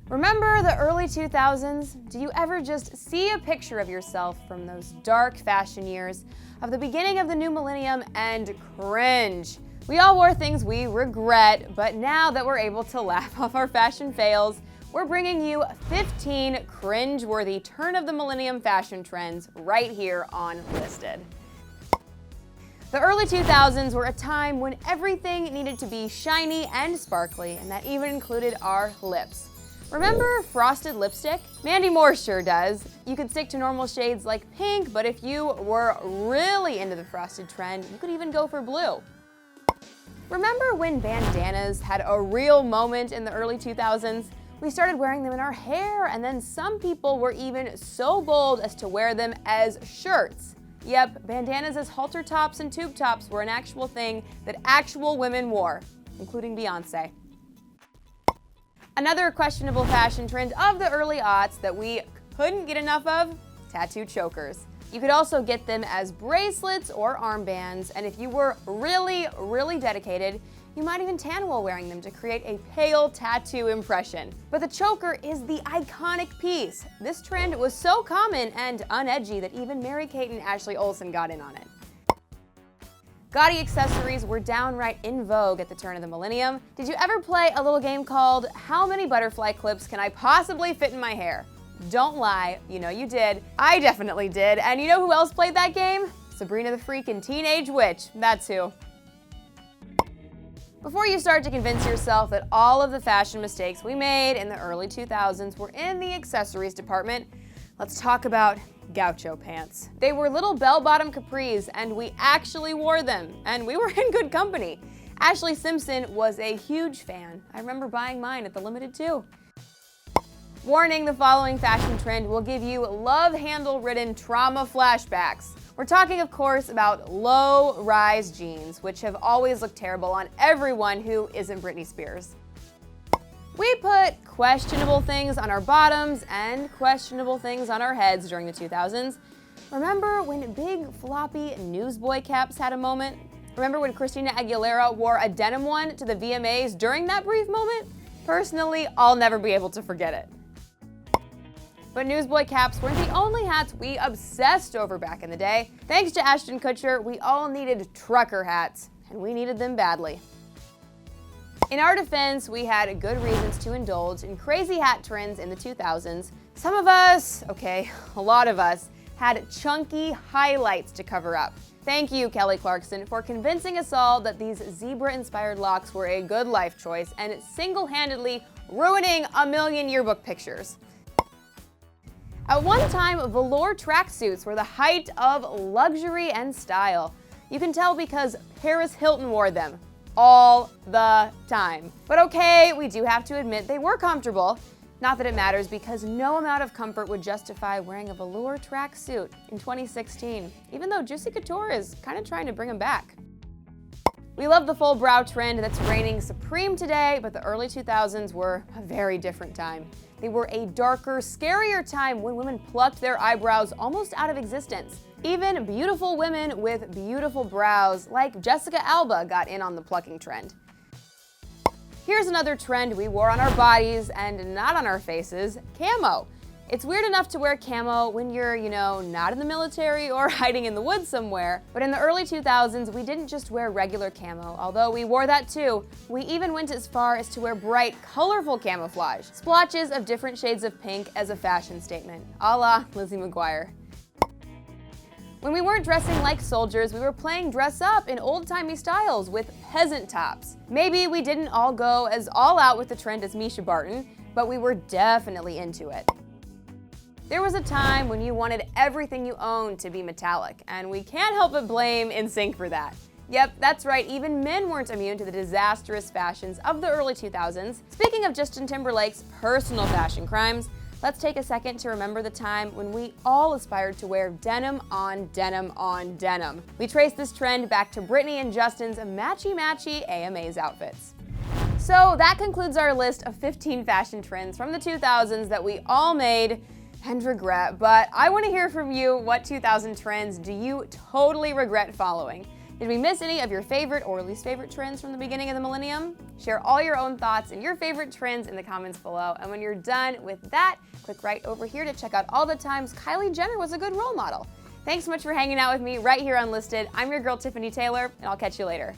Remember the early 2000s? Do you ever just see a picture of yourself from those dark fashion years of the beginning of the new millennium and cringe? We all wore things we regret, but now that we're able to laugh off our fashion fails, we're bringing you 15 cringe-worthy turn-of-the-millennium fashion trends right here on Listed. The early 2000s were a time when everything needed to be shiny and sparkly, and that even included our lips. Remember frosted lipstick? Mandy Moore sure does. You could stick to normal shades like pink, but if you were really into the frosted trend, you could even go for blue. Remember when bandanas had a real moment in the early 2000s? We started wearing them in our hair, and then some people were even so bold as to wear them as shirts. Yep, bandanas as halter tops and tube tops were an actual thing that actual women wore, including Beyonce. Another questionable fashion trend of the early aughts that we couldn't get enough of, tattoo chokers. You could also get them as bracelets or armbands, and if you were really dedicated, you might even tan while wearing them to create a pale tattoo impression. But the choker is the iconic piece. This trend was so common and unedgy that even Mary-Kate and Ashley Olsen got in on it. Gaudy accessories were downright in vogue at the turn of the millennium. Did you ever play a little game called How Many Butterfly Clips Can I Possibly Fit in My Hair? Don't lie, you know you did. I definitely did. And you know who else played that game? Sabrina the Freakin' Teenage Witch. That's who. Before you start to convince yourself that all of the fashion mistakes we made in the early 2000s were in the accessories department, let's talk about Gaucho Pants. They were little bell-bottom capris, and we actually wore them, and we were in good company. Ashley Simpson was a huge fan. I remember buying mine at the Limited too. Warning, the following fashion trend will give you love handle-ridden trauma flashbacks. We're talking, of course, about low-rise jeans, which have always looked terrible on everyone who isn't Britney Spears. We put questionable things on our bottoms and questionable things on our heads during the 2000s. Remember when big floppy Newsboy Caps had a moment? Remember when Christina Aguilera wore a denim one to the VMAs during that brief moment? Personally, I'll never be able to forget it. But Newsboy Caps weren't the only hats we obsessed over back in the day. Thanks to Ashton Kutcher, we all needed trucker hats, and we needed them badly. In our defense, we had good reasons to indulge in crazy hat trends in the 2000s. Some of us, okay, a lot of us, had chunky highlights to cover up. Thank you, Kelly Clarkson, for convincing us all that these zebra-inspired locks were a good life choice and single-handedly ruining a million yearbook pictures. At one time, velour tracksuits were the height of luxury and style. You can tell because Paris Hilton wore them all the time. But okay, we do have to admit they were comfortable. Not that it matters, because no amount of comfort would justify wearing a velour tracksuit in 2016, even though Juicy Couture is kind of trying to bring them back. We love the full brow trend that's reigning supreme today, but the early 2000s were a very different time. They were a darker, scarier time when women plucked their eyebrows almost out of existence. Even beautiful women with beautiful brows, like Jessica Alba, got in on the plucking trend. Here's another trend we wore on our bodies and not on our faces: camo. It's weird enough to wear camo when you're, not in the military or hiding in the woods somewhere, but in the early 2000s, we didn't just wear regular camo, although we wore that too. We even went as far as to wear bright, colorful camouflage, splotches of different shades of pink as a fashion statement, a la Lizzie McGuire. When we weren't dressing like soldiers, we were playing dress up in old-timey styles with peasant tops. Maybe we didn't all go as all out with the trend as Misha Barton, but we were definitely into it. There was a time when you wanted everything you owned to be metallic, and we can't help but blame NSYNC for that. Yep, that's right, even men weren't immune to the disastrous fashions of the early 2000s. Speaking of Justin Timberlake's personal fashion crimes, let's take a second to remember the time when we all aspired to wear denim on denim on denim. We trace this trend back to Britney and Justin's matchy-matchy AMAs outfits. So that concludes our list of 15 fashion trends from the 2000s that we all made and regret, but I want to hear from you. What 2000 trends do you totally regret following? Did we miss any of your favorite or least favorite trends from the beginning of the millennium? Share all your own thoughts and your favorite trends in the comments below. And when you're done with that, click right over here to check out all the times Kylie Jenner was a good role model. Thanks so much for hanging out with me right here on Listed. I'm your girl, Tiffany Taylor, and I'll catch you later.